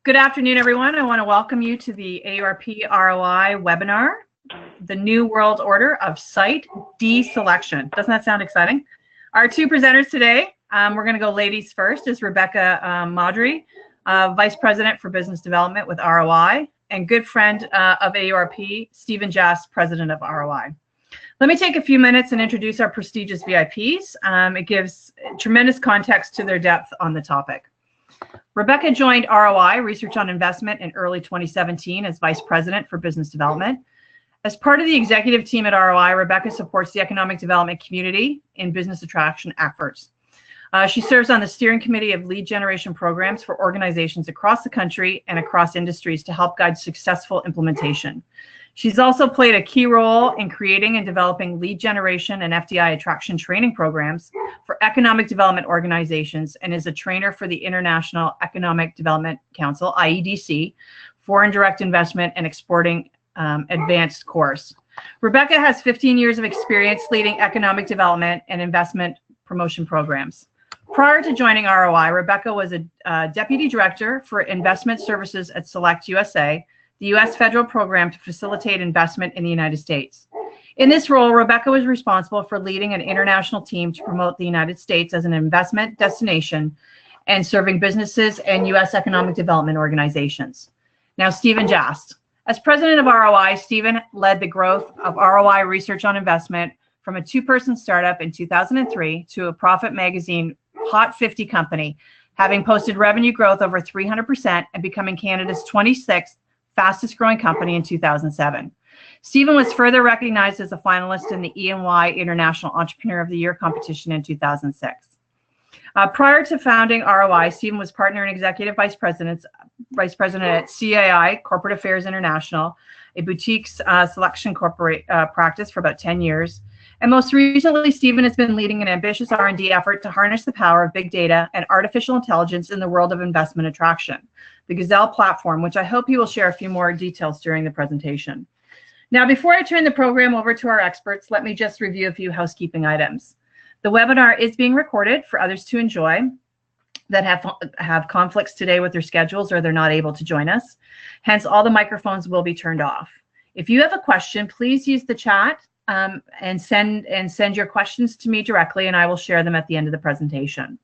Good afternoon, everyone. I want to welcome you to the AURP ROI webinar, the New World Order of Site Deselection. Doesn't that sound exciting? Our two presenters today, we're going to go ladies first, is Rebecca Moudry, Vice President for Business Development with ROI, and good friend of AURP, Stephen Jast, President of ROI. Let me take a few minutes and introduce our prestigious VIPs. It gives tremendous context to their depth on the topic. Rebecca joined ROI, Research on Investment, in early 2017 as Vice President for Business Development. As part of the executive team at ROI, Rebecca supports the economic development community in business attraction efforts. She serves on the steering committee of lead generation programs for organizations across the country and across industries to help guide successful implementation. She's also played a key role in creating and developing lead generation and FDI attraction training programs for economic development organizations and is a trainer for the International Economic Development Council, IEDC, Foreign Direct Investment and Exporting Advanced course. Rebecca has 15 years of experience leading economic development and investment promotion programs. Prior to joining ROI, Rebecca was a Deputy Director for Investment Services at Select USA, the U.S. federal program to facilitate investment in the United States. In this role, Rebecca was responsible for leading an international team to promote the United States as an investment destination and serving businesses and U.S. economic development organizations. Now, Stephen Jast. As president of ROI, Stephen led the growth of ROI Research on Investment from a two-person startup in 2003 to a Profit Magazine Hot 50 company, having posted revenue growth over 300% and becoming Canada's 26th fastest growing company in 2007. Stephen was further recognized as a finalist in the E&Y International Entrepreneur of the Year competition in 2006. Prior to founding ROI, Stephen was partner and executive vice president at CAI Corporate Affairs International, a boutique selection corporate practice for about 10 years. And most recently, Stephen has been leading an ambitious R&D effort to harness the power of big data and artificial intelligence in the world of investment attraction, the Gazelle platform, which I hope he will share a few more details during the presentation. Now, before I turn the program over to our experts, let me just review a few housekeeping items. The webinar is being recorded for others to enjoy that have conflicts today with their schedules or they're not able to join us. Hence, all the microphones will be turned off. If you have a question, please use the chat and send your questions to me directly, and I will share them at the end of the presentation.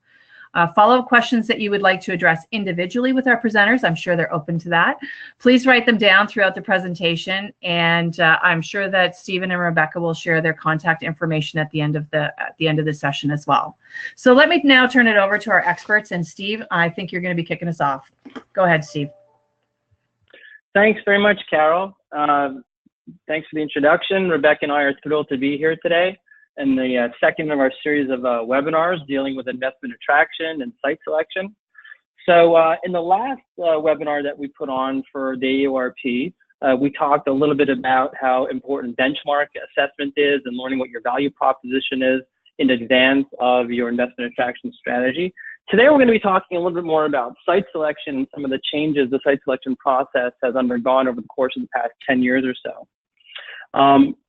Follow-up questions that you would like to address individually with our presenters, I'm sure they're open to that. Please write them down throughout the presentation, and I'm sure that Stephen and Rebecca will share their contact information at the end of the session as well. So let me now turn it over to our experts, and Steve, I think you're going to be kicking us off. Go ahead, Steve. Thanks very much, Carol. Thanks for the introduction. Rebecca and I are thrilled to be here today in the second of our series of webinars dealing with investment attraction and site selection. So in the last webinar that we put on for the AURP, we talked a little bit about how important benchmark assessment is and learning what your value proposition is in advance of your investment attraction strategy. Today, we're going to be talking a little bit more about site selection and some of the changes the site selection process has undergone over the course of the past 10 years or so.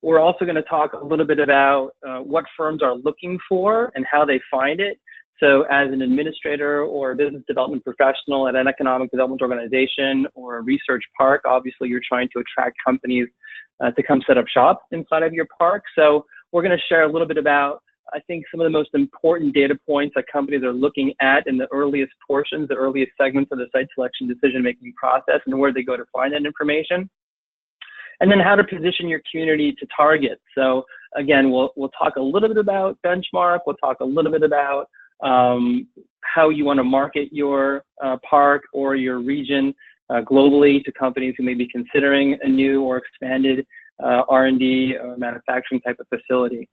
We're also going to talk a little bit about what firms are looking for and how they find it. So as an administrator or a business development professional at an economic development organization or a research park, obviously you're trying to attract companies to come set up shop inside of your park. So we're going to share a little bit about, I think, some of the most important data points that companies are looking at in the earliest portions, the earliest segments of the site selection decision-making process and where they go to find that information. And then how to position your community to target. So again, we'll talk a little bit about benchmark. We'll talk a little bit about how you want to market your park or your region globally to companies who may be considering a new or expanded R&D or manufacturing type of facility.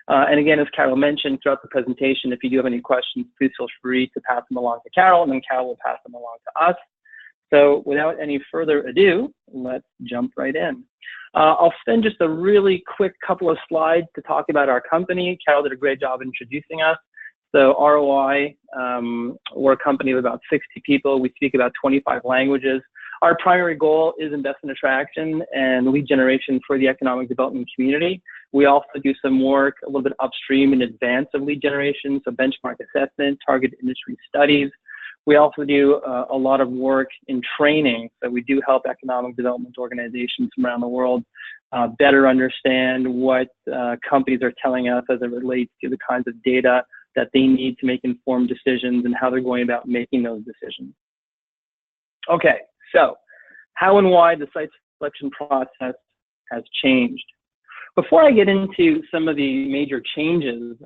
And again, as Carol mentioned throughout the presentation, if you do have any questions, please feel free to pass them along to Carol, and then Carol will pass them along to us. So without any further ado, let's jump right in. I'll spend just a really quick couple of slides to talk about our company. Carol did a great job introducing us. So ROI, we're a company of about 60 people. We speak about 25 languages. Our primary goal is investment attraction and lead generation for the economic development community. We also do some work a little bit upstream in advance of lead generation, so benchmark assessment, target industry studies. We also do a lot of work in training. So we do help economic development organizations from around the world better understand what companies are telling us as it relates to the kinds of data that they need to make informed decisions and how they're going about making those decisions. Okay, so how and why the site selection process has changed. Before I get into some of the major changes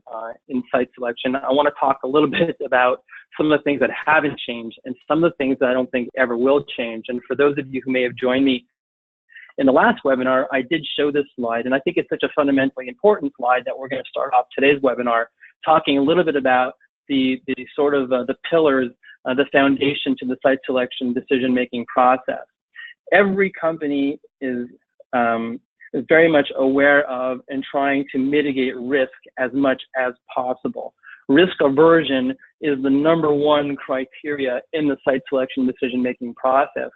in site selection, I want to talk a little bit about some of the things that haven't changed and some of the things that I don't think ever will change. And for those of you who may have joined me in the last webinar, I did show this slide, and I think it's such a fundamentally important slide that we're going to start off today's webinar talking a little bit about the sort of the pillars, the foundation to the site selection decision-making process. Every company is very much aware of and trying to mitigate risk as much as possible. Risk aversion is the #1 criteria in the site selection decision-making process.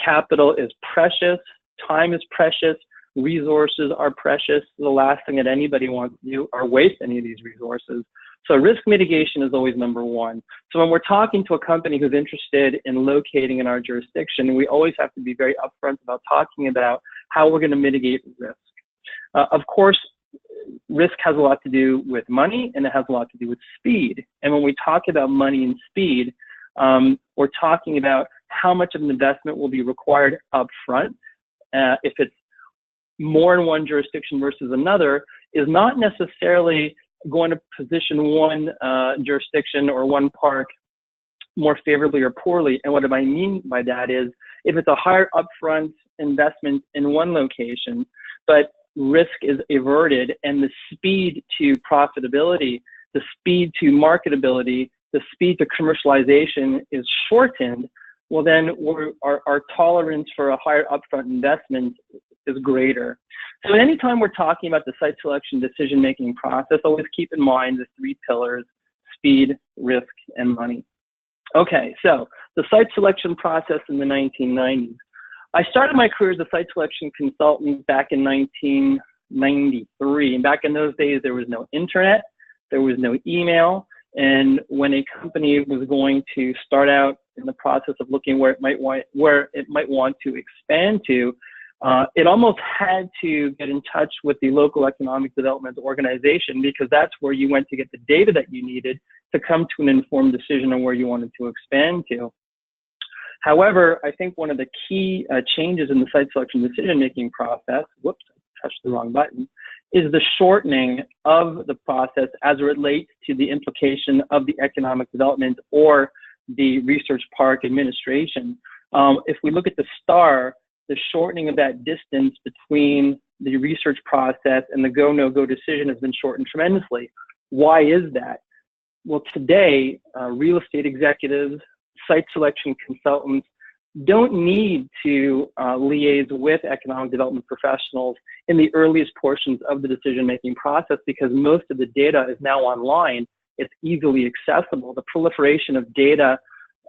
Capital is precious, time is precious, resources are precious. The last thing that anybody wants to do are waste any of these resources. So risk mitigation is always #1. So when we're talking to a company who's interested in locating in our jurisdiction, we always have to be very upfront about talking about how we're going to mitigate risk. Of course, risk has a lot to do with money, and it has a lot to do with speed. And when we talk about money and speed, we're talking about how much of an investment will be required upfront. If it's more in one jurisdiction versus another, is not necessarily going to position one jurisdiction or one park more favorably or poorly. And what I mean by that is, if it's a higher upfront investment in one location, but risk is averted and the speed to profitability, the speed to marketability, the speed to commercialization is shortened, well then our tolerance for a higher upfront investment is greater. So anytime we're talking about the site selection decision-making process, always keep in mind the 3 pillars: speed, risk, and money. Okay, so the site selection process in the 1990s. I started my career as a site selection consultant back in 1993. And back in those days, there was no internet, there was no email. And when a company was going to start out in the process of looking where it might want to expand to, it almost had to get in touch with the local economic development organization, because that's where you went to get the data that you needed to come to an informed decision on where you wanted to expand to. However, I think one of the key changes in the site selection decision-making process, whoops, I touched the wrong button, is the shortening of the process as it relates to the implication of the economic development or the research park administration. If we look at the STAR, the shortening of that distance between the research process and the go, no-go decision has been shortened tremendously. Why is that? Well, today, real estate executives, site selection consultants don't need to liaise with economic development professionals in the earliest portions of the decision-making process, because most of the data is now online. It's easily accessible. The proliferation of data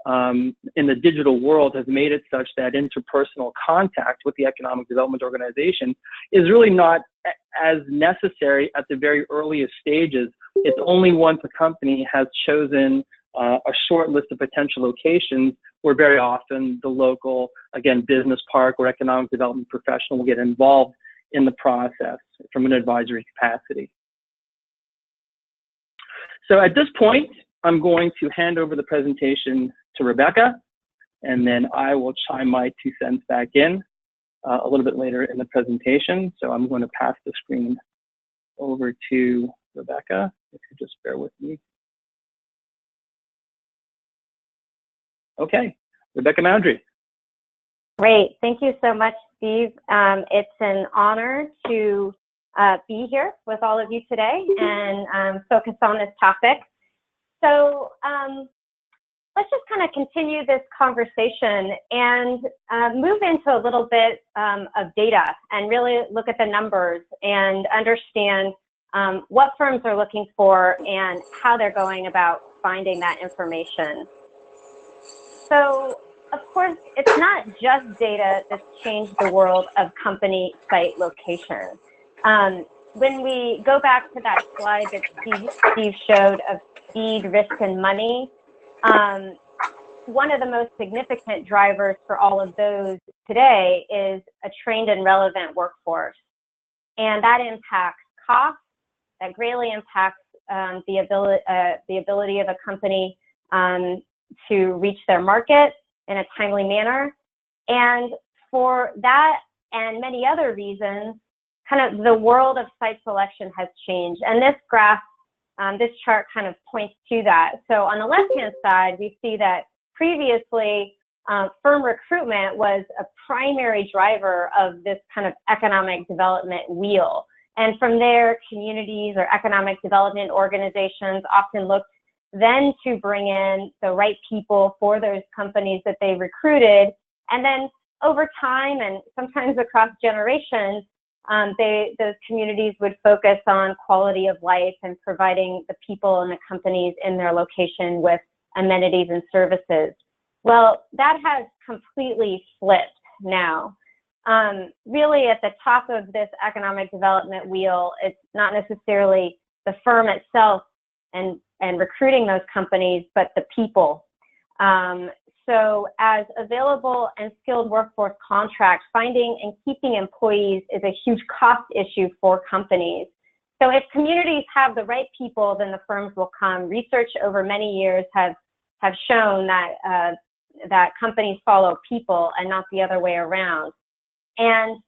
in the digital world has made it such that interpersonal contact with the economic development organization is really not as necessary at the very earliest stages. It's only once a company has chosen a short list of potential locations where very often the local, again, business park or economic development professional will get involved in the process from an advisory capacity. So at this point, I'm going to hand over the presentation to Rebecca, and then I will chime my 2 cents back in a little bit later in the presentation. So I'm going to pass the screen over to Rebecca, if you just bear with me. Okay, Rebecca Moudry. Great, thank you so much, Steve. It's an honor to be here with all of you today and focus on this topic. So let's just kind of continue this conversation and move into a little bit of data and really look at the numbers and understand what firms are looking for and how they're going about finding that information. So, of course, it's not just data that's changed the world of company site location. When we go back to that slide that Steve showed of speed, risk, and money, one of the most significant drivers for all of those today is a trained and relevant workforce. And that impacts costs, that greatly impacts the ability of a company to reach their market in a timely manner. And for that and many other reasons, kind of the world of site selection has changed. And this graph, this chart kind of points to that. So on the left-hand side, we see that previously firm recruitment was a primary driver of this kind of economic development wheel. And from there, communities or economic development organizations often looked then to bring in the right people for those companies that they recruited. And then over time and sometimes across generations, those communities would focus on quality of life and providing the people and the companies in their location with amenities and services. Well, that has completely flipped now. Really at the top of this economic development wheel, it's not necessarily the firm itself and recruiting those companies, but the people. So as available and skilled workforce contracts, finding and keeping employees is a huge cost issue for companies. So if communities have the right people, then the firms will come. Research over many years have shown that, that companies follow people and not the other way around. And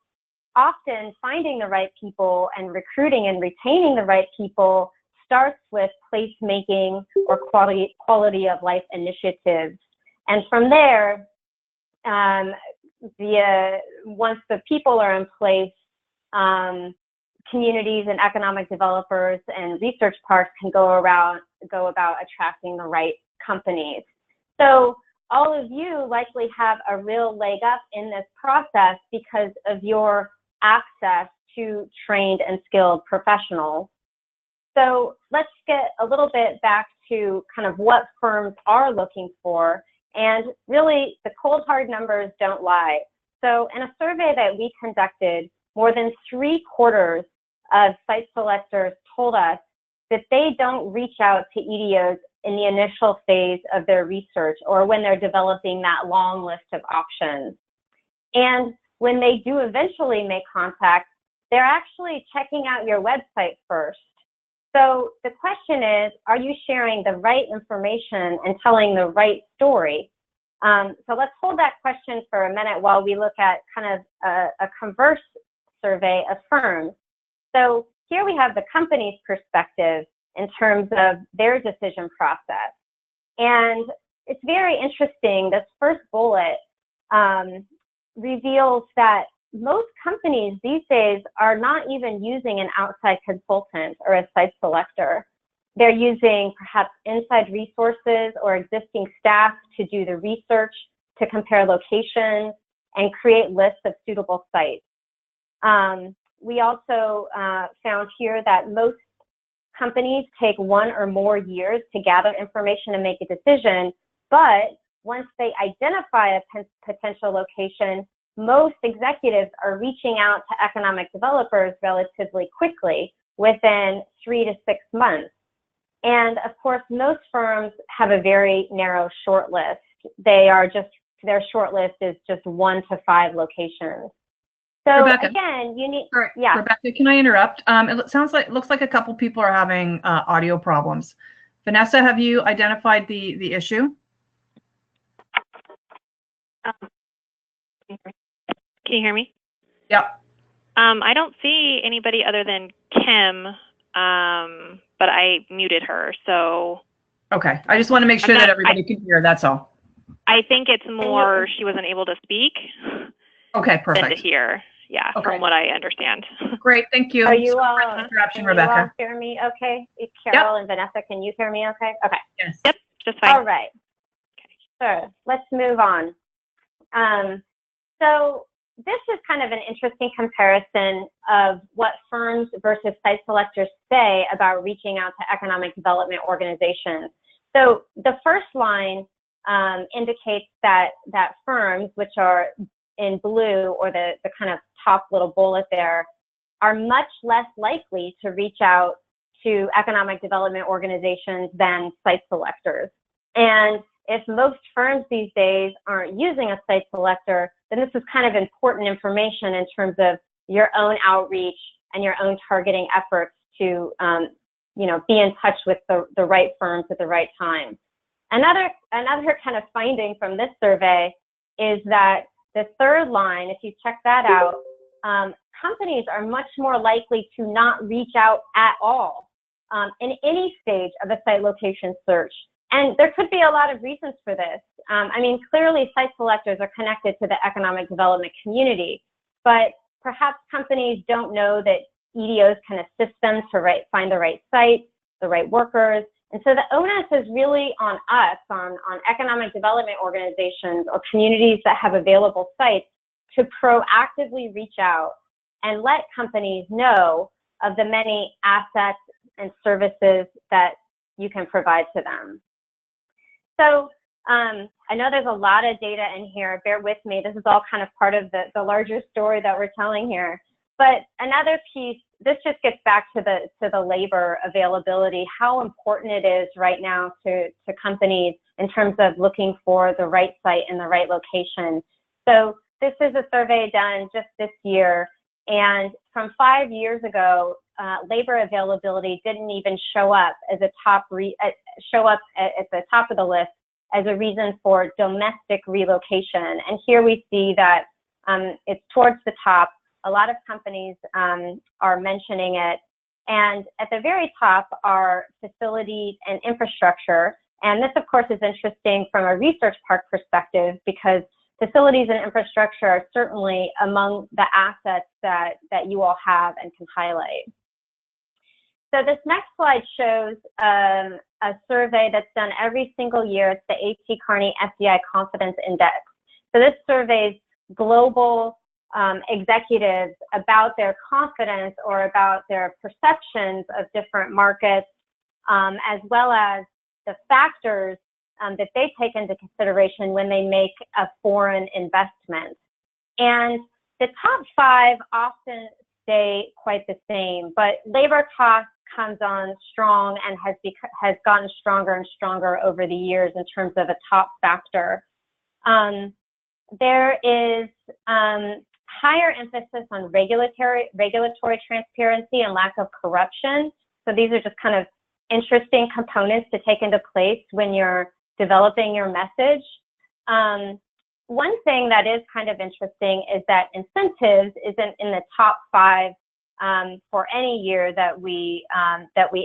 often finding the right people and recruiting and retaining the right people starts with placemaking or quality of life initiatives. And from there, once the people are in place, communities and economic developers and research parks can go about attracting the right companies. So all of you likely have a real leg up in this process because of your access to trained and skilled professionals. So let's get a little bit back to kind of what firms are looking for. And really, the cold hard numbers don't lie. So in a survey that we conducted, more than 3/4 of site selectors told us that they don't reach out to EDOs in the initial phase of their research or when they're developing that long list of options. And when they do eventually make contact, they're actually checking out your website first. So the question is, are you sharing the right information and telling the right story? So let's hold that question for a minute while we look at kind of a converse survey of firms. So here we have the company's perspective in terms of their decision process. And it's very interesting. This first bullet reveals that most companies these days are not even using an outside consultant or a site selector. They're using perhaps inside resources or existing staff to do the research, to compare locations, and create lists of suitable sites. We also found here that most companies take 1 or more years to gather information and make a decision, but once they identify a potential location, most executives are reaching out to economic developers relatively quickly, within 3 to 6 months. And of course, most firms have a very narrow shortlist. Their shortlist is just 1 to 5 locations. So Rebecca, again, you need, sorry, yeah. Rebecca, can I interrupt? It looks like a couple people are having audio problems. Vanessa, have you identified the issue? Can you hear me? Yep. I don't see anybody other than Kim, but I muted her, so. Okay, I just want to make sure that everybody can hear, that's all. I think it's more she wasn't able to speak. Okay, perfect. Than to hear, yeah, okay. From what I understand. Great, thank you. Are you all, interruption, can Rebecca. you all hear me okay? Carol and Vanessa, can you hear me okay? Okay. Yes. Yep, just fine. All right. Okay. Sure, let's move on. So this is kind of an interesting comparison of what firms versus site selectors say about reaching out to economic development organizations. So the first line indicates that firms, which are in blue, or the kind of top little bullet there, are much less likely to reach out to economic development organizations than site selectors. And if most firms these days aren't using a site selector, then this is kind of important information in terms of your own outreach and your own targeting efforts to, be in touch with the right firms at the right time. Another kind of finding from this survey is that the third line, if you check that out, companies are much more likely to not reach out at all in any stage of a site location search. And there could be a lot of reasons for this. Clearly site selectors are connected to the economic development community, but perhaps companies don't know that EDOs can assist them to find the right site, the right workers. And so the onus is really on us, on economic development organizations or communities that have available sites to proactively reach out and let companies know of the many assets and services that you can provide to them. So I know there's a lot of data in here. Bear with me. This is all kind of part of the larger story that we're telling here. But another piece, this just gets back to the labor availability, how important it is right now to companies in terms of looking for the right site in the right location. So this is a survey done just this year, and from 5 years ago, labor availability didn't even show up as at the top of the list as a reason for domestic relocation. And here we see that it's towards the top. A lot of companies are mentioning it. And at the very top are facilities and infrastructure. And this, of course, is interesting from a research park perspective because facilities and infrastructure are certainly among the assets that you all have and can highlight. So this next slide shows a survey that's done every single year. It's the A.T. Kearney FDI Confidence Index. So this surveys global executives about their confidence or about their perceptions of different markets, as well as the factors that they take into consideration when they make a foreign investment. And the top 5 often stay quite the same, but labor cost comes on strong and has gotten stronger and stronger over the years in terms of a top factor. There is higher emphasis on regulatory transparency and lack of corruption. So these are just kind of interesting components to take into place when you're developing your message. One thing that is kind of interesting is that incentives isn't in the top 5 for any year that we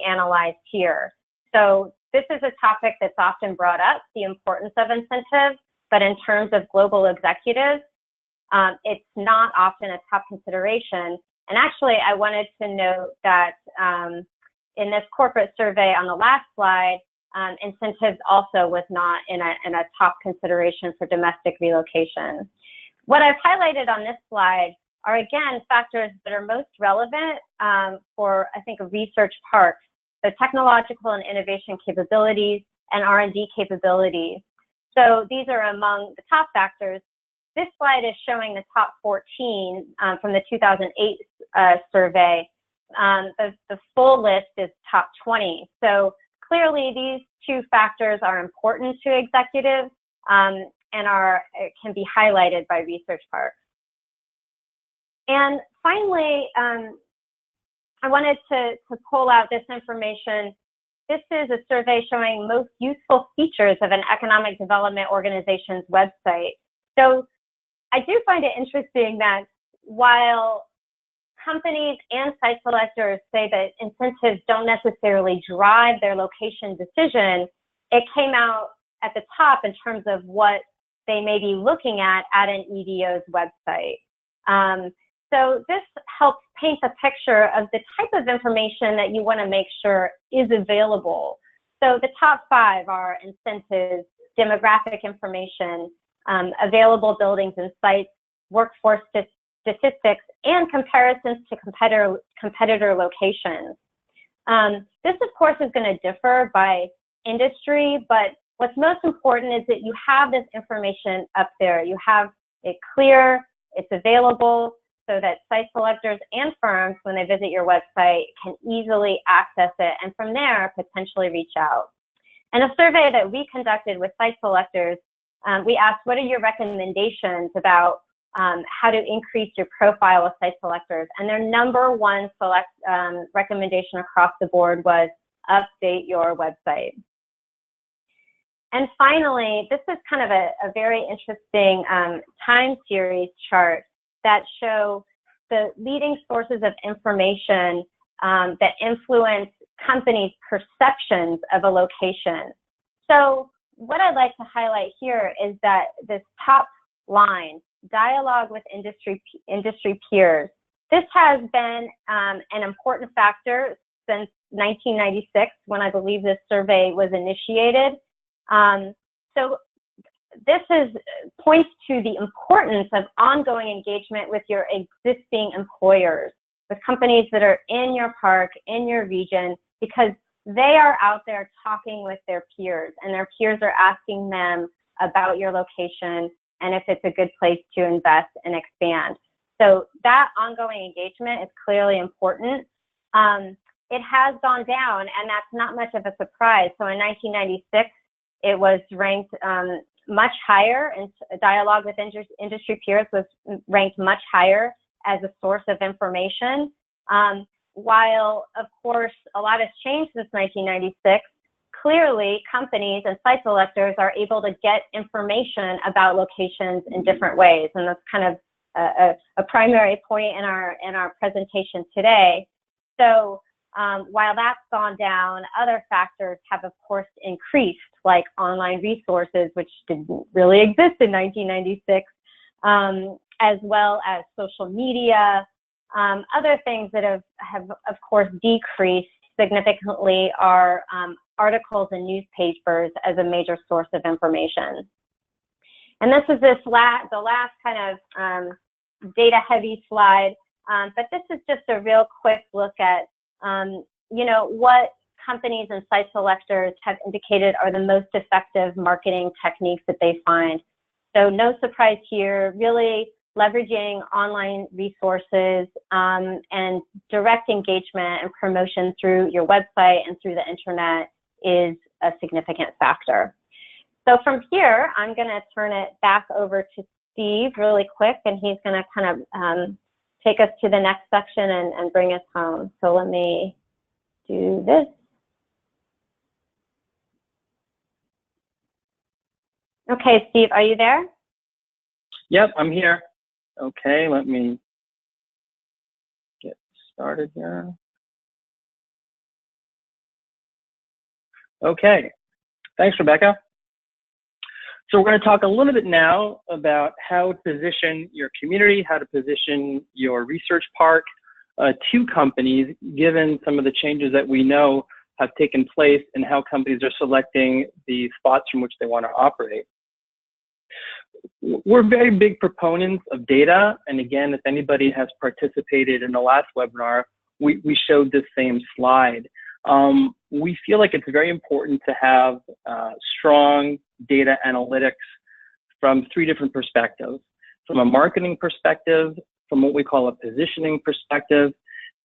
analyzed here. So this is a topic that's often brought up, the importance of incentives, but in terms of global executives, it's not often a top consideration. And actually, I wanted to note that in this corporate survey on the last slide, incentives also was not in a top consideration for domestic relocation. What I've highlighted on this slide are, again, factors that are most relevant for, I think, a research park, the technological and innovation capabilities and R&D capabilities. So these are among the top factors. This slide is showing the top 14 from the 2008 survey. The full list is top 20. So clearly, these 2 factors are important to executives and can be highlighted by research parks. And finally, I wanted to pull out this information. This is a survey showing most useful features of an economic development organization's website. So I do find it interesting that while companies and site selectors say that incentives don't necessarily drive their location decision, it came out at the top in terms of what they may be looking at an EDO's website. So this helps paint a picture of the type of information that you want to make sure is available. So the top 5 are incentives, demographic information, available buildings and sites, workforce statistics, and comparisons to competitor locations. This, of course, is going to differ by industry, but what's most important is that you have this information up there. You have it clear, it's available, so that site selectors and firms, when they visit your website, can easily access it, and from there, potentially reach out. And a survey that we conducted with site selectors, we asked, what are your recommendations about how to increase your profile with site selectors? And their number one recommendation across the board was update your website. And finally, this is kind of a very interesting time series chart that show the leading sources of information that influence companies' perceptions of a location. So what I'd like to highlight here is that this top line, dialogue with industry peers, this has been an important factor since 1996, when I believe this survey was initiated. So this points to the importance of ongoing engagement with your existing employers, with companies that are in your park, in your region, because they are out there talking with their peers, and their peers are asking them about your location and if it's a good place to invest and expand. So that ongoing engagement is clearly important. It has gone down, and that's not much of a surprise. So in 1996, it was ranked much higher, and dialogue with industry peers was ranked much higher as a source of information. While, of course, a lot has changed since 1996, clearly companies and site selectors are able to get information about locations in different ways. And that's kind of a primary point in our presentation today. So while that's gone down, other factors have, of course, increased, like online resources, which didn't really exist in 1996, as well as social media. Other things that have of course kind significantly are articles and newspapers as a major source of information. And this is the last kind of data-heavy slide, but this is just a real quick look at what companies and site selectors have indicated are the most effective marketing techniques that they find. So no surprise here, really leveraging online resources and direct engagement and promotion through your website and through the internet is a significant factor. So from here, I'm going to turn it back over to Steve really quick, and he's going to kind of take us to the next section and bring us home. So let me do this. Okay, Steve, are you there? Yep, I'm here. Okay, let me get started here. Okay, thanks, Rebecca. So we're going to talk a little bit now about how to position your community, how to position your research park to companies, given some of the changes that we know have taken place and how companies are selecting the spots from which they want to operate. We're very big proponents of data, and again, if anybody has participated in the last webinar, we showed this same slide. We feel like it's very important to have strong data analytics from three different perspectives: from a marketing perspective, from what we call a positioning perspective,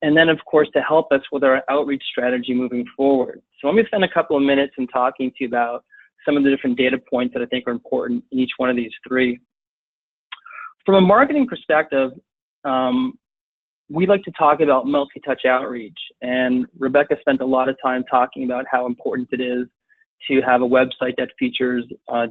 and then, of course, to help us with our outreach strategy moving forward. So let me spend a couple of minutes in talking to you about some of the different data points that I think are important in each one of these three. From a marketing perspective, we like to talk about multi-touch outreach, and Rebecca spent a lot of time talking about how important it is to have a website that features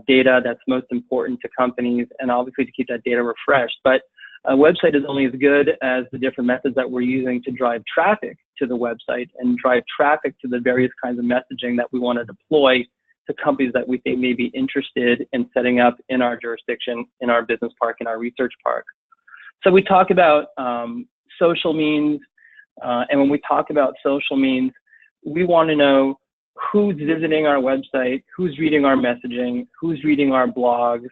data that's most important to companies, and obviously to keep that data refreshed. But a website is only as good as the different methods that we're using to drive traffic to the website and drive traffic to the various kinds of messaging that we want to deploy to companies that we think may be interested in setting up in our jurisdiction, in our business park, in our research park. So we talk about social means, and when we talk about social means, we want to know who's visiting our website, who's reading our messaging, who's reading our blogs,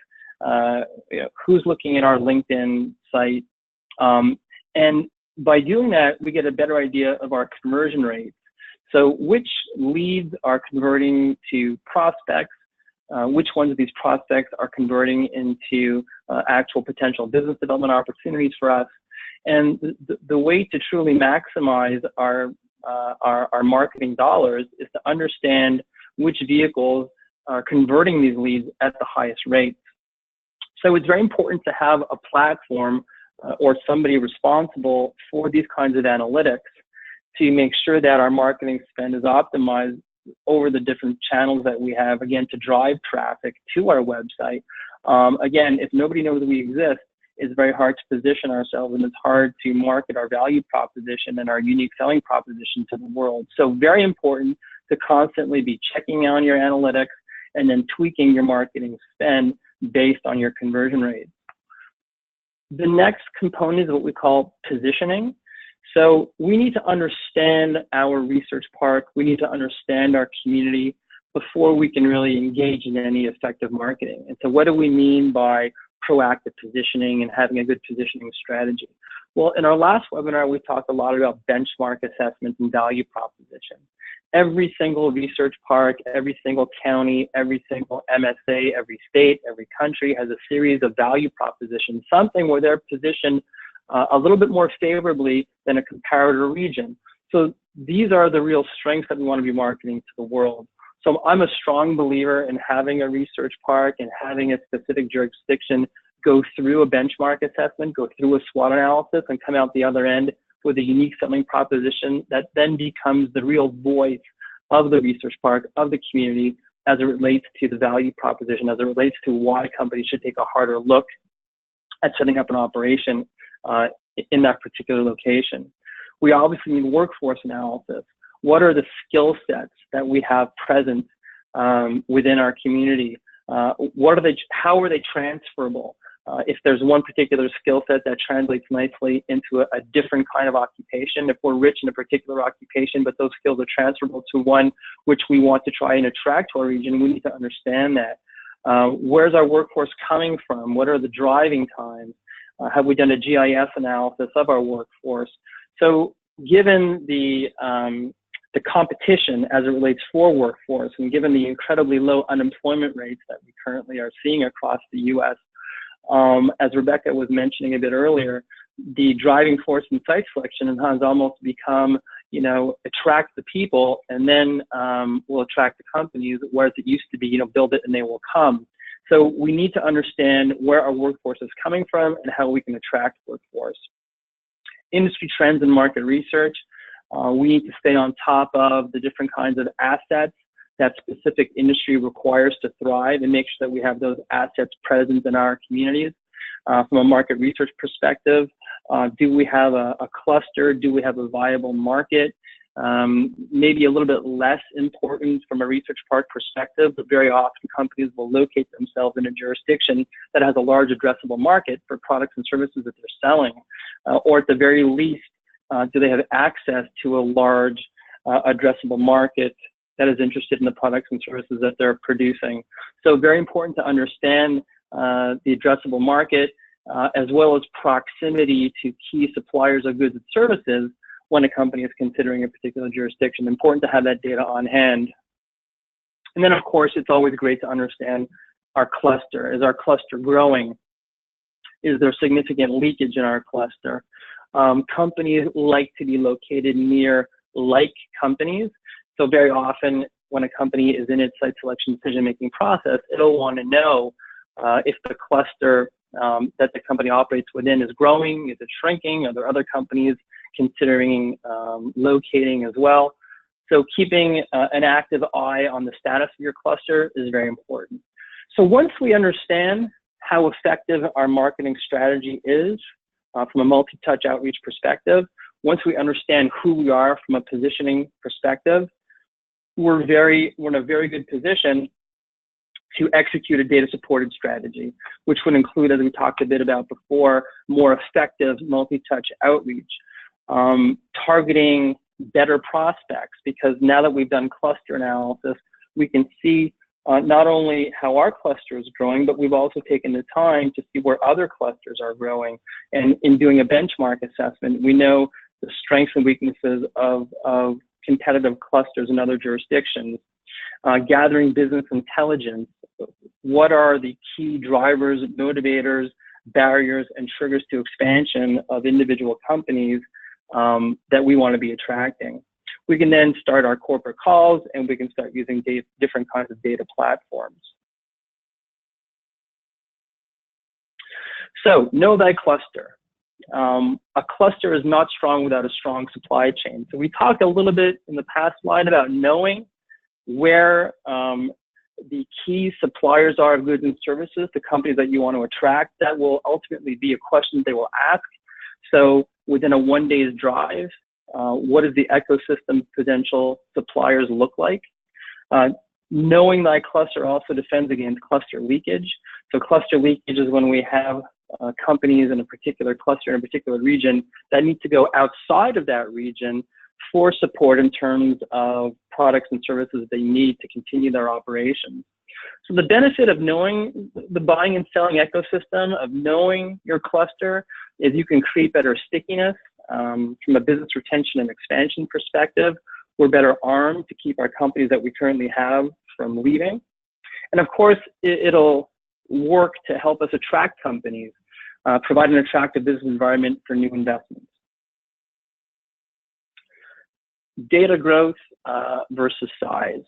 who's looking at our LinkedIn site. And by doing that, we get a better idea of our conversion rates. So which leads are converting to prospects, which ones of these prospects are converting into actual potential business development opportunities for us. And the way to truly maximize our marketing dollars is to understand which vehicles are converting these leads at the highest rates. So it's very important to have a platform or somebody responsible for these kinds of analytics to make sure that our marketing spend is optimized over the different channels that we have, again, to drive traffic to our website. Again, if nobody knows we exist, it's very hard to position ourselves, and it's hard to market our value proposition and our unique selling proposition to the world. So very important to constantly be checking on your analytics and then tweaking your marketing spend based on your conversion rate. The next component is what we call positioning. So we need to understand our research park. We need to understand our community before we can really engage in any effective marketing. And so what do we mean by proactive positioning and having a good positioning strategy? Well, in our last webinar, we talked a lot about benchmark assessment and value proposition. Every single research park, every single county, every single MSA, every state, every country has a series of value propositions, something where they're positioned a little bit more favorably than a comparator region. So these are the real strengths that we want to be marketing to the world. So I'm a strong believer in having a research park and having a specific jurisdiction go through a benchmark assessment, go through a SWOT analysis, and come out the other end with a unique selling proposition that then becomes the real voice of the research park, of the community, as it relates to the value proposition, as it relates to why companies should take a harder look at setting up an operation in that particular location. We obviously need workforce analysis. What are the skill sets that we have present within our community? How are they transferable? If there's one particular skill set that translates nicely into a different kind of occupation, if we're rich in a particular occupation, but those skills are transferable to one which we want to try and attract to our region, we need to understand that. Where's our workforce coming from? What are the driving times? Have we done a GIS analysis of our workforce? So given the competition as it relates for workforce, and given the incredibly low unemployment rates that we currently are seeing across the U.S., as Rebecca was mentioning a bit earlier, the driving force in site selection has almost become, attract the people and then we'll attract the companies, whereas it used to be, build it and they will come. So we need to understand where our workforce is coming from and how we can attract workforce. Industry trends and market research. We need to stay on top of the different kinds of assets that specific industry requires to thrive and make sure that we have those assets present in our communities. From a market research perspective, do we have a cluster? Do we have a viable market? Maybe a little bit less important from a research park perspective, but very often companies will locate themselves in a jurisdiction that has a large addressable market for products and services that they're selling, or at the very least, do they have access to a large addressable market that is interested in the products and services that they're producing. So very important to understand the addressable market as well as proximity to key suppliers of goods and services when a company is considering a particular jurisdiction. Important to have that data on hand. And then, of course, it's always great to understand our cluster. Is our cluster growing? Is there significant leakage in our cluster? Companies like to be located near like companies. So very often when a company is in its site selection decision-making process, it'll want to know if the cluster that the company operates within is growing, is it shrinking, are there other companies considering locating as well. So keeping an active eye on the status of your cluster is very important. So once we understand how effective our marketing strategy is from a multi-touch outreach perspective, once we understand who we are from a positioning perspective, we're in a very good position to execute a data-supported strategy, which would include, as we talked a bit about before, more effective multi-touch outreach, targeting better prospects, because now that we've done cluster analysis, we can see not only how our cluster is growing, but we've also taken the time to see where other clusters are growing. And in doing a benchmark assessment, we know the strengths and weaknesses of competitive clusters in other jurisdictions. Gathering business intelligence. What are the key drivers, motivators, barriers, and triggers to expansion of individual companies that we want to be attracting? We can then start our corporate calls, and we can start using different kinds of data platforms. So know thy cluster. A cluster is not strong without a strong supply chain. So we talked a little bit in the past slide about knowing where the key suppliers are of goods and services, the companies that you want to attract. That will ultimately be a question they will ask. So within a 1 day's drive, what does the ecosystem potential suppliers look like? Knowing thy cluster also defends against cluster leakage. So cluster leakage is when we have companies in a particular cluster in a particular region that need to go outside of that region for support in terms of products and services they need to continue their operations. So the benefit of knowing the buying and selling ecosystem, of knowing your cluster, is you can create better stickiness from a business retention and expansion perspective. We're better armed to keep our companies that we currently have from leaving. And of course, it'll work to help us attract companies, provide an attractive business environment for new investments. Data growth versus size.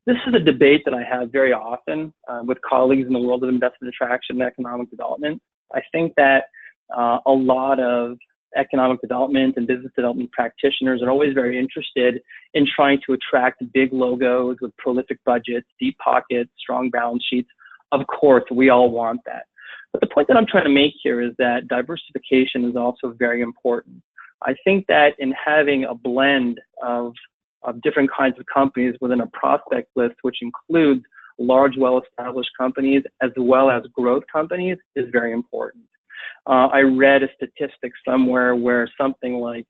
This is a debate that I have very often with colleagues in the world of investment attraction and economic development. I think that a lot of economic development and business development practitioners are always very interested in trying to attract big logos with prolific budgets, deep pockets, strong balance sheets. Of course, we all want that. But the point that I'm trying to make here is that diversification is also very important. I think that in having a blend of different kinds of companies within a prospect list, which includes large, well-established companies as well as growth companies, is very important. I read a statistic somewhere where something like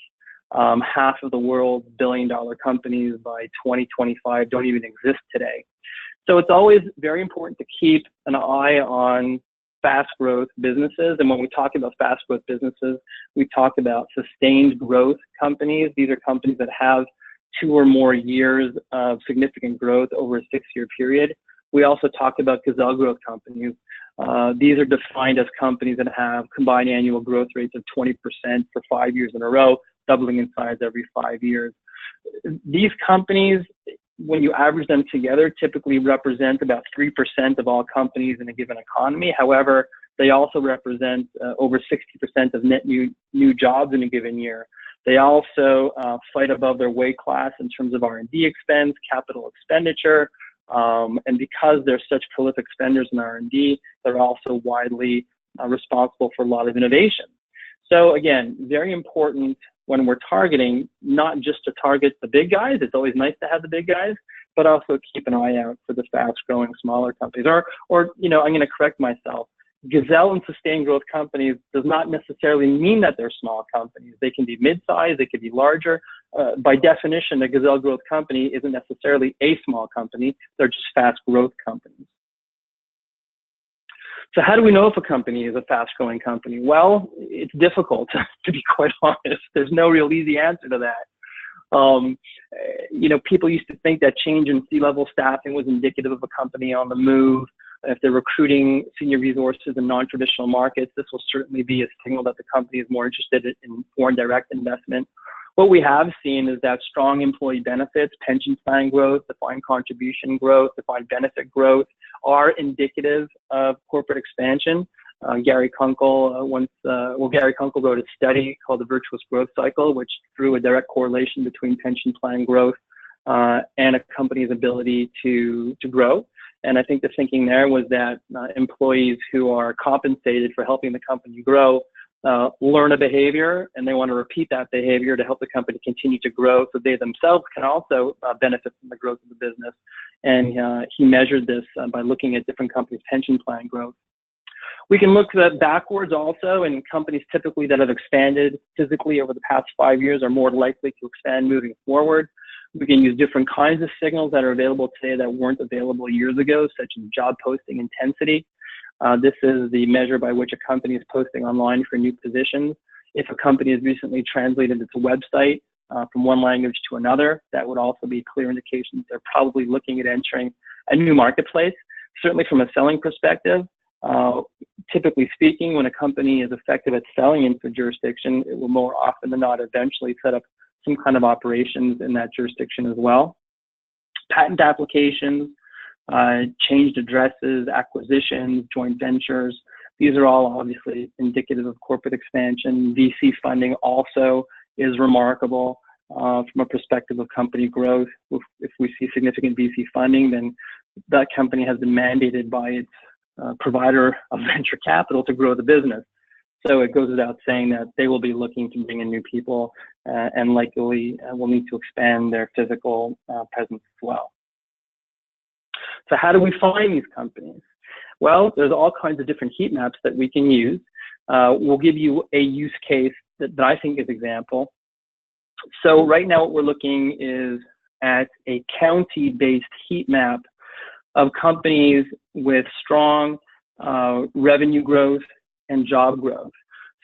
half of the world's billion-dollar companies by 2025 don't even exist today. So it's always very important to keep an eye on fast growth businesses. And when we talk about fast growth businesses, we talk about sustained growth companies. These are companies that have 2 or more years of significant growth over a 6-year period. We also talk about gazelle growth companies. These are defined as companies that have combined annual growth rates of 20% for 5 years in a row, doubling in size every 5 years. These companies, when you average them together, typically represent about 3% of all companies in a given economy. However, they also represent over 60% of net new jobs in a given year. They also fight above their weight class in terms of R&D expense, capital expenditure, and because they're such prolific spenders in R&D, they're also widely responsible for a lot of innovation. So again, very important when we're targeting, not just to target the big guys. It's always nice to have the big guys, but also keep an eye out for the fast-growing smaller companies. Or you know, I'm going to correct myself. Gazelle and sustained growth companies does not necessarily mean that they're small companies. They can be mid-sized, they could be larger. By definition, a gazelle growth company isn't necessarily a small company. They're just fast growth companies. So how do we know if a company is a fast-growing company? Well, it's difficult, to be quite honest. There's no real easy answer to that. You know, people used to think that change in C-level staffing was indicative of a company on the move. If they're recruiting senior resources in non-traditional markets, this will certainly be a signal that the company is more interested in foreign direct investment. What we have seen is that strong employee benefits, pension plan growth, defined contribution growth, defined benefit growth are indicative of corporate expansion. Gary Kunkel Gary Kunkel wrote a study called the Virtuous Growth Cycle, which drew a direct correlation between pension plan growth and a company's ability to grow. And I think the thinking there was that employees who are compensated for helping the company grow learn a behavior, and they want to repeat that behavior to help the company continue to grow, so they themselves can also benefit from the growth of the business. And he measured this by looking at different companies' pension plan growth. We can look backwards also, and companies typically that have expanded physically over the past 5 years are more likely to expand moving forward. We can use different kinds of signals that are available today that weren't available years ago, such as job posting intensity. This is the measure by which a company is posting online for new positions. If a company has recently translated its website from one language to another, that would also be a clear indication that they're probably looking at entering a new marketplace. Certainly from a selling perspective, typically speaking, when a company is effective at selling into a jurisdiction, it will more often than not eventually set up some kind of operations in that jurisdiction as well. Patent applications, changed addresses, acquisitions, joint ventures. These are all obviously indicative of corporate expansion. VC funding also is remarkable from a perspective of company growth. If we see significant VC funding, then that company has been mandated by its provider of venture capital to grow the business. So it goes without saying that they will be looking to bring in new people and likely will need to expand their physical presence as well. So how do we find these companies? Well, there's all kinds of different heat maps that we can use. We'll give you a use case that I think is example. So right now what we're looking is at a county-based heat map of companies with strong revenue growth and job growth.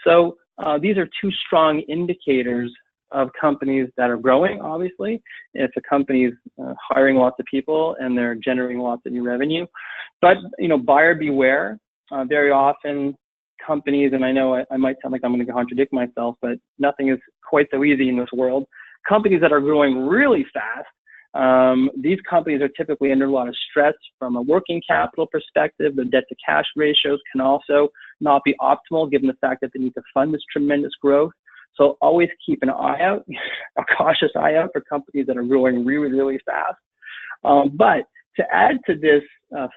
So these are two strong indicators of companies that are growing, obviously. If a company is hiring lots of people and they're generating lots of new revenue. But, buyer beware. Very often companies, and I know I might sound like I'm going to contradict myself, but nothing is quite so easy in this world. Companies that are growing really fast, these companies are typically under a lot of stress from a working capital perspective. The debt to cash ratios can also not be optimal given the fact that they need to fund this tremendous growth. So always keep an eye out, a cautious eye out for companies that are growing really, really fast. But to add to this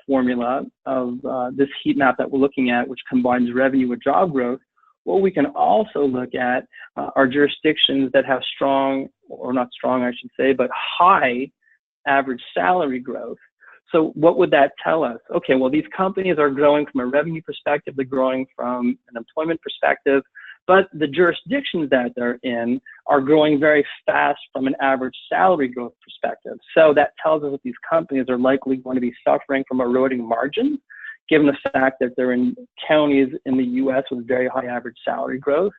formula of this heat map that we're looking at, which combines revenue with job growth, what we can also look at are jurisdictions that have strong, or not strong, I should say, but high average salary growth. So what would that tell us? Okay, well, these companies are growing from a revenue perspective, they're growing from an employment perspective, but the jurisdictions that they're in are growing very fast from an average salary growth perspective. So that tells us that these companies are likely going to be suffering from eroding margins, given the fact that they're in counties in the US with very high average salary growth.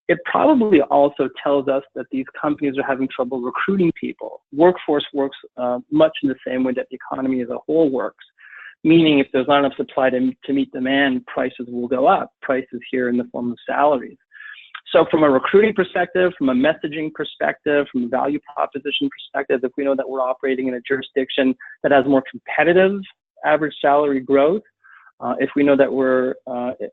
It probably also tells us that these companies are having trouble recruiting people. Workforce works much in the same way that the economy as a whole works, meaning if there's not enough supply to meet demand, prices will go up, prices here in the form of salaries. So from a recruiting perspective, from a messaging perspective, from a value proposition perspective, if we know that we're operating in a jurisdiction that has more competitive average salary growth, if we know that we're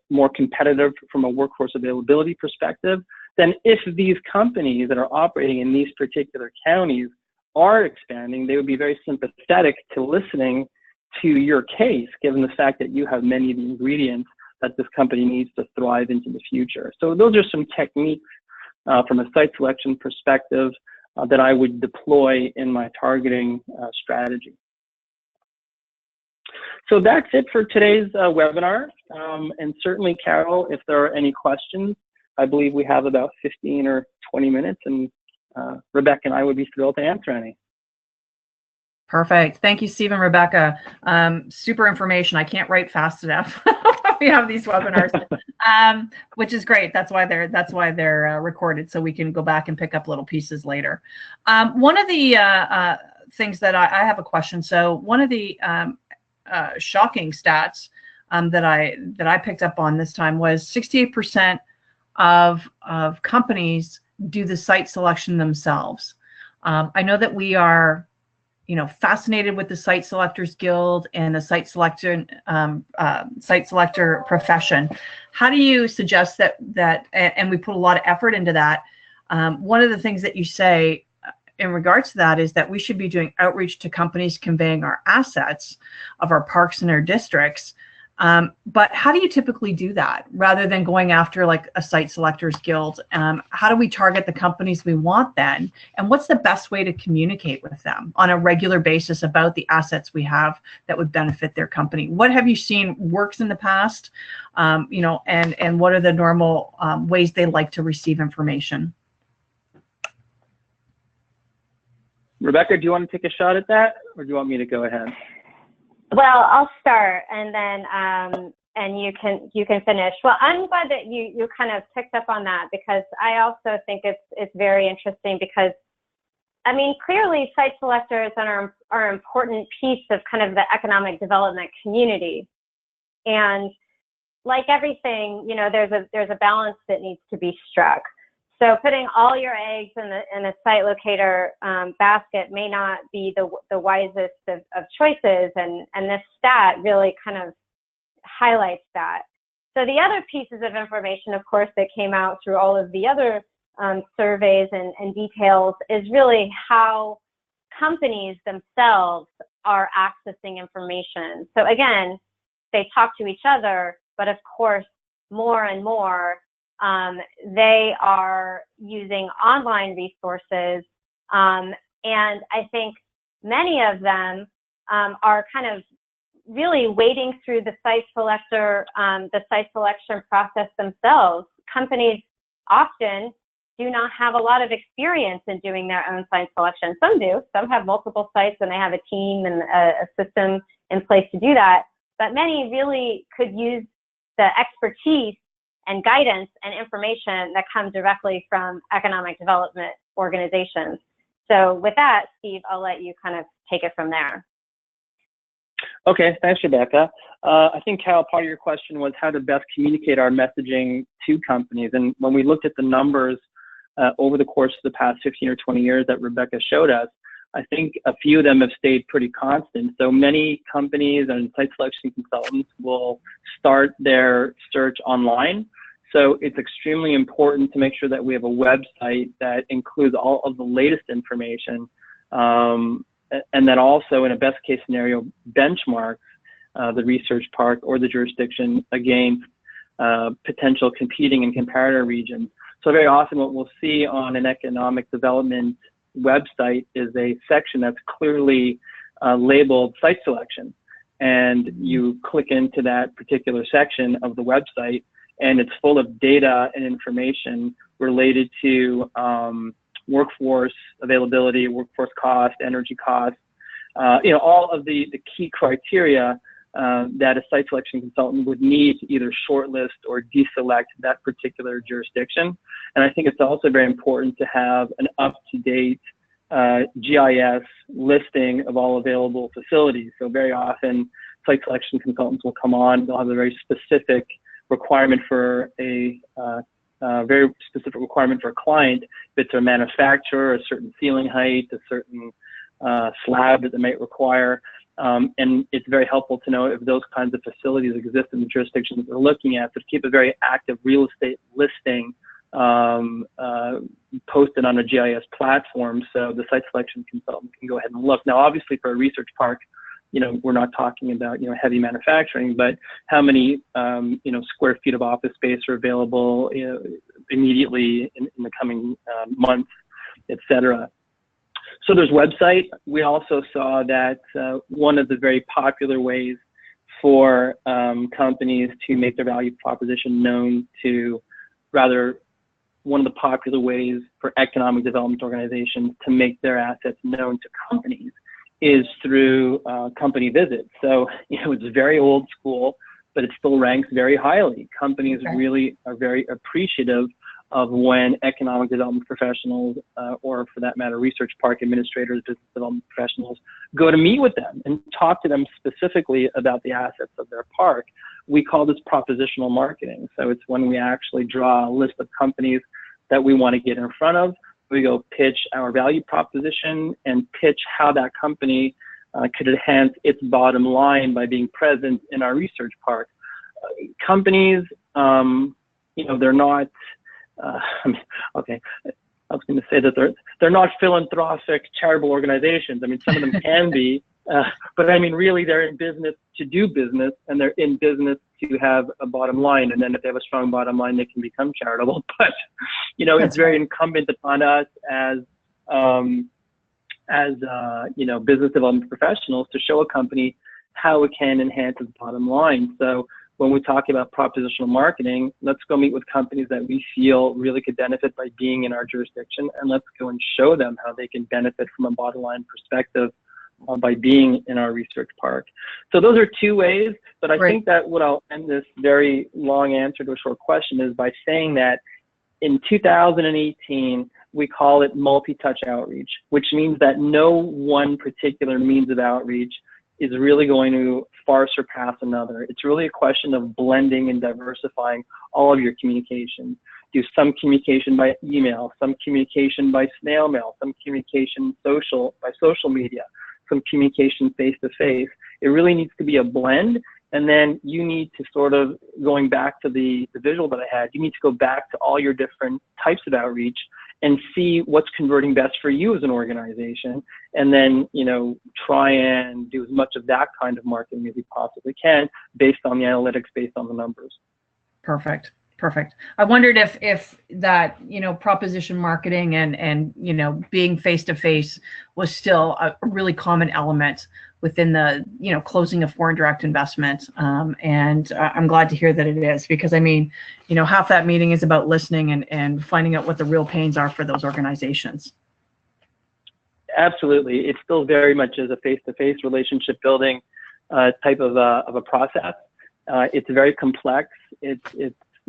more competitive from a workforce availability perspective, then if these companies that are operating in these particular counties are expanding, they would be very sympathetic to listening to your case, given the fact that you have many of the ingredients that this company needs to thrive into the future. So those are some techniques from a site selection perspective that I would deploy in my targeting strategy. So that's it for today's webinar. And certainly, Carol, if there are any questions, I believe we have about 15 or 20 minutes, and Rebecca and I would be thrilled to answer any. Perfect. Thank you, Steve and Rebecca. Super information. I can't write fast enough. We have these webinars, which is great. That's why they're recorded, so we can go back and pick up little pieces later. One of the things that I have a question. So one of the shocking stats that I picked up on this time was 68% of companies do the site selection themselves. I know that we are, fascinated with the Site Selectors Guild and the site selector profession. How do you suggest that and we put a lot of effort into that. One of the things that you say in regards to that is that we should be doing outreach to companies conveying our assets of our parks and our districts. But how do you typically do that rather than going after like a Site Selectors Guild? How do we target the companies we want then? And what's the best way to communicate with them on a regular basis about the assets we have that would benefit their company? What have you seen works in the past, and what are the normal ways they like to receive information? Rebecca, do you want to take a shot at that, or do you want me to go ahead? Well, I'll start, and then and you can finish. Well, I'm glad that you kind of picked up on that, because I also think it's very interesting, because I mean, clearly site selectors are an important piece of kind of the economic development community, and like everything, there's a balance that needs to be struck. So putting all your eggs in a site locator basket may not be the wisest of choices, and this stat really kind of highlights that. So the other pieces of information, of course, that came out through all of the other surveys and details is really how companies themselves are accessing information. So again, they talk to each other, but of course, more and more, they are using online resources. And I think many of them are kind of really wading through the site selection process themselves. Companies often do not have a lot of experience in doing their own site selection. Some do. Some have multiple sites and they have a team and a system in place to do that. But many really could use the expertise and guidance and information that come directly from economic development organizations. So with that, Steve, I'll let you kind of take it from there. Okay, thanks, Rebecca. I think, Carol, part of your question was how to best communicate our messaging to companies. And when we looked at the numbers over the course of the past 15 or 20 years that Rebecca showed us, I think a few of them have stayed pretty constant. So many companies and site selection consultants will start their search online. So it's extremely important to make sure that we have a website that includes all of the latest information, and that also, in a best case scenario, benchmarks the research park or the jurisdiction against potential competing and comparator regions. So very often what we'll see on an economic development website is a section that's clearly labeled site selection. And you click into that particular section of the website, and it's full of data and information related to workforce availability, workforce cost, energy cost, all of the key criteria that a site selection consultant would need to either shortlist or deselect that particular jurisdiction. And I think it's also very important to have an up-to-date GIS listing of all available facilities. So very often, site selection consultants will come on, they'll have a very specific requirement for a very specific requirement for a client. If it's a manufacturer, a certain ceiling height, a certain slab that they might require. And it's very helpful to know if those kinds of facilities exist in the jurisdictions they're looking at. So to keep a very active real estate listing posted on a GIS platform, so the site selection consultant can go ahead and look. Now, obviously, for a research park, we're not talking about, heavy manufacturing, but how many, square feet of office space are available immediately in the coming months, et cetera. So there's website. We also saw that one of the very popular ways for companies to make their value proposition known to, one of the popular ways for economic development organizations to make their assets known to companies is through company visits. So, it's very old school, but it still ranks very highly. Companies really are very appreciative of when economic development professionals, or for that matter, research park administrators, business development professionals, go to meet with them and talk to them specifically about the assets of their park. We call this propositional marketing. So it's when we actually draw a list of companies that we want to get in front of. We go pitch our value proposition and pitch how that company could enhance its bottom line by being present in our research park. Companies, they're not, okay, I was going to say that they're not philanthropic charitable organizations. I mean, some of them can be, but I mean, really, they're in business to do business, and they're in business to have a bottom line. And then if they have a strong bottom line, they can become charitable. But, it's very incumbent upon us as business development professionals to show a company how it can enhance its bottom line. So when we talk about propositional marketing, let's go meet with companies that we feel really could benefit by being in our jurisdiction, and let's go and show them how they can benefit from a bottom line perspective by being in our research park. So those are two ways, but I think that what I'll end this very long answer to a short question is by saying that in 2018, we call it multi-touch outreach, which means that no one particular means of outreach is really going to far surpass another. It's really a question of blending and diversifying all of your communications. Do some communication by email, some communication by snail mail, some communication by social media, some communication face-to-face. It really needs to be a blend. And then you need to sort of, going back to the visual that I had, you need to go back to all your different types of outreach and see what's converting best for you as an organization. And then, you know, try and do as much of that kind of marketing as you possibly can based on the analytics, based on the numbers. Perfect. Perfect. I wondered if that, you know, proposition marketing and, you know, being face-to-face was still a really common element within the, you know, closing a foreign direct investment. And I'm glad to hear that it is, because I mean, you know, half that meeting is about listening and finding out what the real pains are for those organizations. Absolutely. It still very much is a face-to-face relationship building type of a process. It's very complex.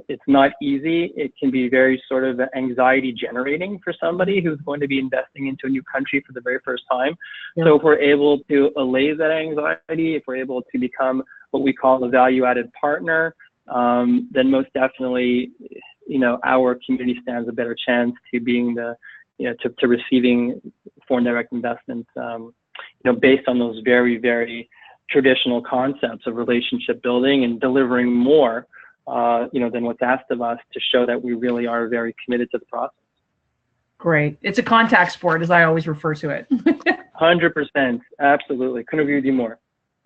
It's not easy. It can be very sort of anxiety generating for somebody who's going to be investing into a new country for the very first time. Yeah. So if we're able to allay that anxiety, if we're able to become what we call a value-added partner, then most definitely, you know, our community stands a better chance to being the, you know, to receiving foreign direct investments, you know, based on those very, very traditional concepts of relationship building and delivering more, you know, than what's asked of us, to show that we really are very committed to the process. Great. It's a contact sport, as I always refer to it. 100%. Absolutely. Couldn't agree with you more.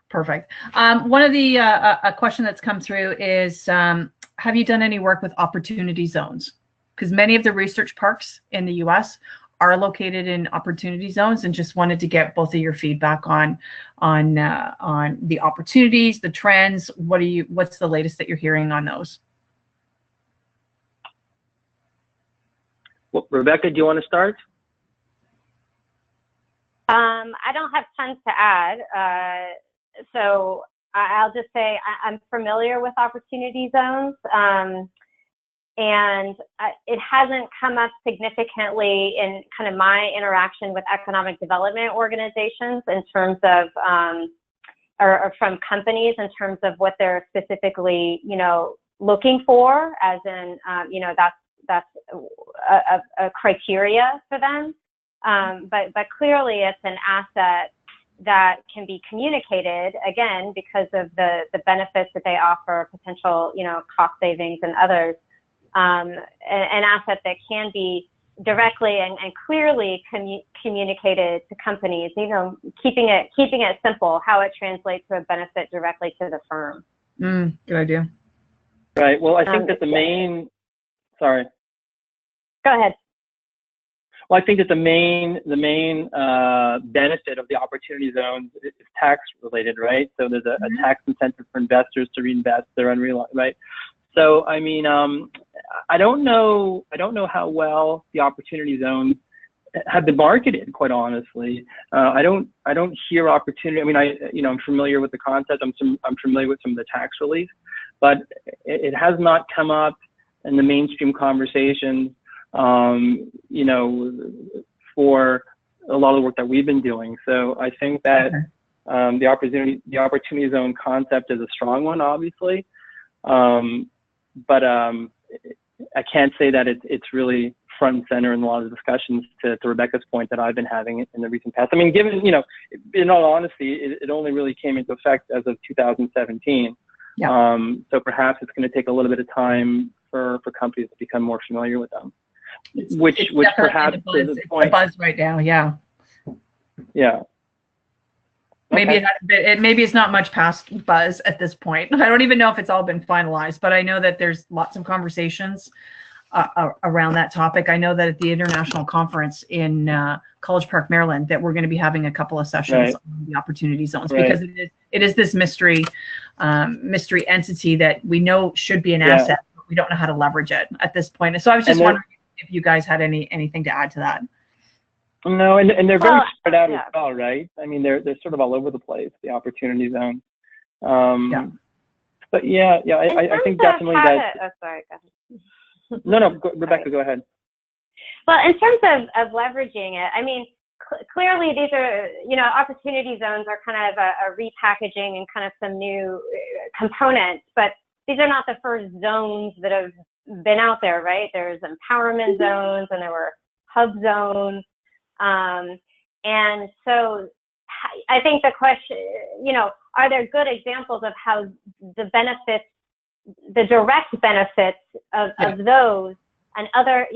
Perfect. One of the, a question that's come through is, have you done any work with opportunity zones? Because many of the research parks in the US are located in opportunity zones, and just wanted to get both of your feedback on the opportunities, the trends. What's the latest that you're hearing on those? Well, Rebecca, do you want to start? I don't have tons to add. So I'll just say I'm familiar with opportunity zones. And it hasn't come up significantly in kind of my interaction with economic development organizations in terms of, or from companies in terms of what they're specifically, you know, looking for, as in, you know, that's a criteria for them. But clearly it's an asset that can be communicated, again, because of the benefits that they offer, potential, you know, cost savings and others. An asset that can be directly and clearly communicated to companies, you know, keeping it simple, how it translates to a benefit directly to the firm. Good idea. Right. Well, I think that the main, sorry. Go ahead. Well, I think that the main benefit of the opportunity zones is tax related, right? So there's a tax incentive for investors to reinvest their unrealized, right? So, I mean, I don't know how well the opportunity zones have been marketed, quite honestly. I don't hear opportunity. I mean, you know, I'm familiar with the concept. I'm familiar with some of the tax relief, but it has not come up in the mainstream conversation, you know, for a lot of the work that we've been doing. So I think that the opportunity zone concept is a strong one, obviously. But I can't say that it's really front and center in a lot of discussions, to Rebecca's point, that I've been having in the recent past. I mean, given, you know, in all honesty, it only really came into effect as of 2017. Yeah. So perhaps it's going to take a little bit of time for companies to become more familiar with them, which perhaps is the point. It's a buzz right now. Yeah. Yeah. Maybe maybe it's not much past buzz at this point. I don't even know if it's all been finalized, but I know that there's lots of conversations around that topic. I know that at the international conference in College Park, Maryland, that we're going to be having a couple of sessions on the opportunity zones, because it is this mystery entity that we know should be an asset, but we don't know how to leverage it at this point. And so I was just wondering if you guys had anything to add to that. No, and they're very spread out as well, right? I mean, they're sort of all over the place, the opportunity zone. But I think definitely that. Oh, sorry. Go ahead. No, Rebecca, go ahead. Well, in terms of leveraging it, I mean, clearly these are, opportunity zones are kind of a repackaging and kind of some new components, but these are not the first zones that have been out there, right? There's empowerment zones and there were hub zones. And so I think the question, are there good examples of how the benefits, the direct benefits of those and other,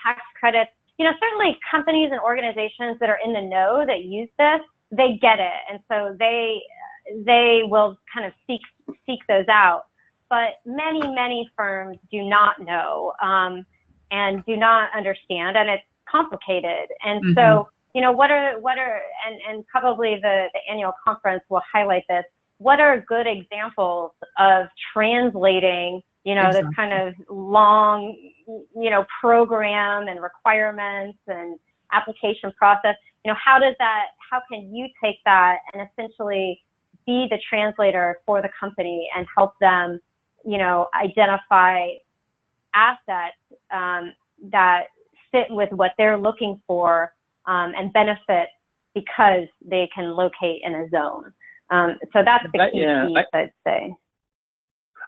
tax credits, certainly companies and organizations that are in the know that use this, they get it. And so they will kind of seek those out. But many firms do not know and do not understand, and it's complicated. And so, what are and probably the annual conference will highlight this. What are good examples of translating, this kind of long, program and requirements and application process? How can you take that and essentially be the translator for the company and help them, identify assets that fit with what they're looking for and benefit because they can locate in a zone. So that's the key piece, I'd say.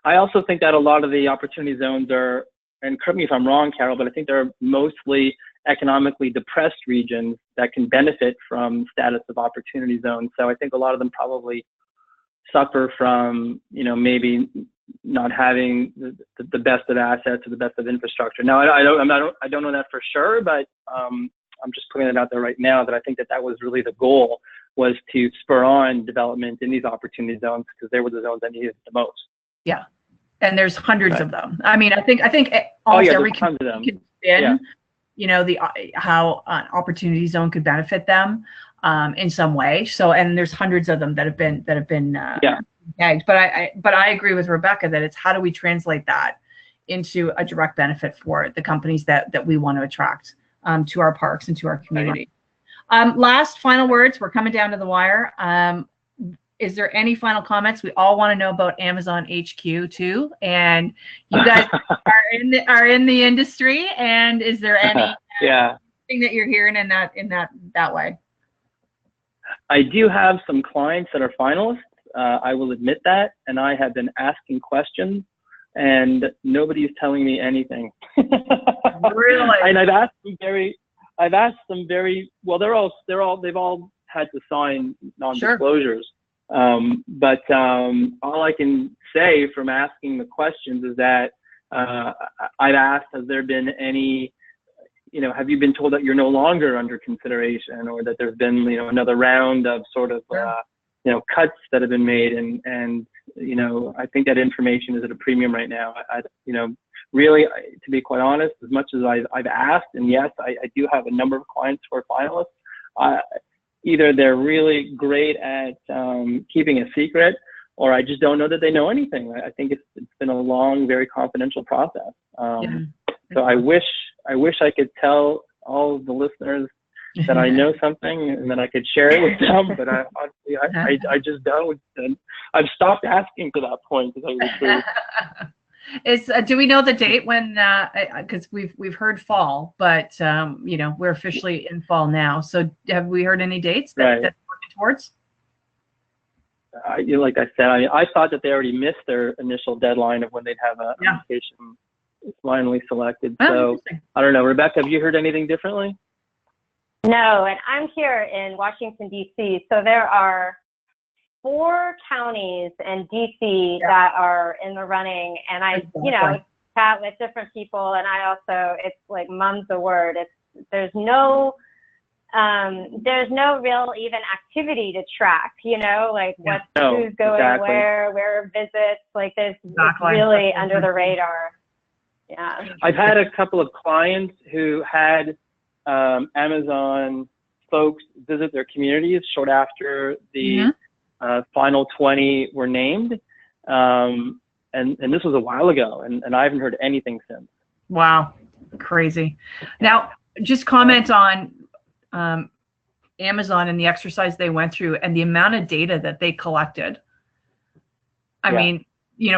I also think that a lot of the opportunity zones are, and correct me if I'm wrong, Carol, but I think they're mostly economically depressed regions that can benefit from status of opportunity zones. So I think a lot of them probably suffer from, maybe not having the best of assets or the best of infrastructure. Now, I don't know that for sure, but I'm just putting it out there right now that I think that was really the goal, was to spur on development in these opportunity zones because they were the zones that needed it the most. Yeah, and there's hundreds of them. I mean, I think almost every community can spin, how an opportunity zone could benefit them in some way. So, and there's hundreds of them that have been tagged. But I agree with Rebecca that it's how do we translate that into a direct benefit for the companies that we want to attract to our parks and to our community. Last final words. We're coming down to the wire. Is there any final comments? We all want to know about Amazon HQ too, and you guys are in the industry. And is there any thing that you're hearing in that way? I do have some clients that are finalists. I will admit that, and I have been asking questions, and nobody's telling me anything. Really? And I've asked them very well. They've all had to sign non-disclosures. But all I can say from asking the questions is that I've asked, has there been any, have you been told that you're no longer under consideration, or that there's been, another round of sort of, cuts that have been made, and I think that information is at a premium right now. Really, to be quite honest, as much as I've asked, and yes, I do have a number of clients who are finalists. Either they're really great at keeping a secret, or I just don't know that they know anything. I think it's been a long, very confidential process. So I wish I could tell all of the listeners that I know something and that I could share it with them, but I just don't. And I've stopped asking to that point, to tell you the truth. Do we know the date when? Because we've heard fall, but we're officially in fall now. So have we heard any dates that we're working towards? Like I said, I thought that they already missed their initial deadline of when they'd have an application finally selected. So I don't know, Rebecca, have you heard anything differently? No, and I'm here in Washington D.C. So there are 4 counties in DC that are in the running, and I, chat with different people, and I also, it's like mum's the word. There's no real even activity to track, like who's going where visits, like it's really under the radar. Yeah. I've had a couple of clients who had Amazon folks visit their communities short after the final 20 were named. And this was a while ago, and I haven't heard anything since. Wow. Crazy. Now, just comment on Amazon and the exercise they went through and the amount of data that they collected. I mean,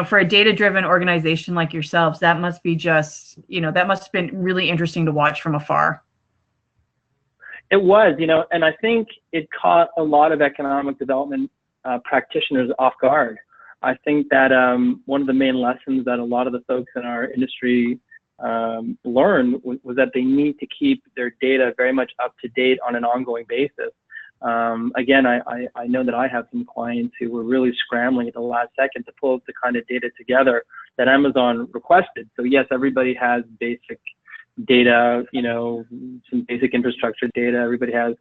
for a data-driven organization like yourselves, that must be just, that must have been really interesting to watch from afar. It was, and I think it caught a lot of economic development practitioners off guard. I think that one of the main lessons that a lot of the folks in our industry learned was that they need to keep their data very much up to date on an ongoing basis. Again, I know that I have some clients who were really scrambling at the last second to pull the kind of data together that Amazon requested. So yes, everybody has basic data, some basic infrastructure data. Everybody has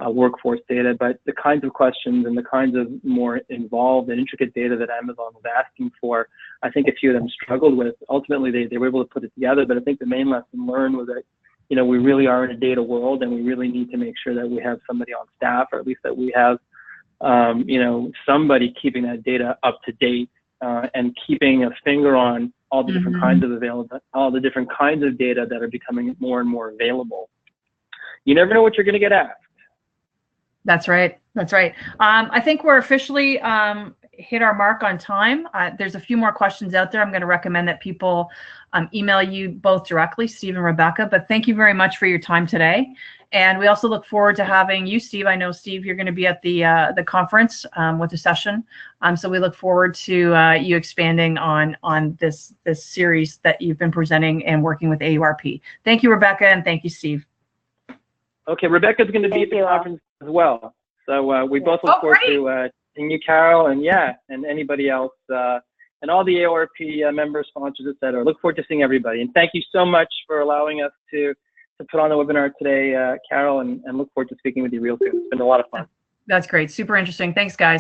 workforce data, but the kinds of questions and the kinds of more involved and intricate data that Amazon was asking for, I think a few of them struggled with. Ultimately, they were able to put it together, but I think the main lesson learned was that, we really are in a data world, and we really need to make sure that we have somebody on staff, or at least that we have, somebody keeping that data up to date and keeping a finger on all the different kinds of all the different kinds of data that are becoming more and more available. You never know what you're going to get asked. That's right. That's right. I think we're officially hit our mark on time. There's a few more questions out there. I'm going to recommend that people email you both directly, Steve and Rebecca. But thank you very much for your time today. And we also look forward to having you, Steve. I know, Steve, you're going to be at the conference with the session. So we look forward to you expanding on this series that you've been presenting and working with AURP. Thank you, Rebecca, and thank you, Steve. Okay, Rebecca's going to be at the conference as well. So we both look forward to seeing you, Carol, and anybody else, and all the AURP members, sponsors, etc. Look forward to seeing everybody. And thank you so much for allowing us to put on the webinar today, Carol, and look forward to speaking with you real soon. It's been a lot of fun. That's great. Super interesting. Thanks, guys.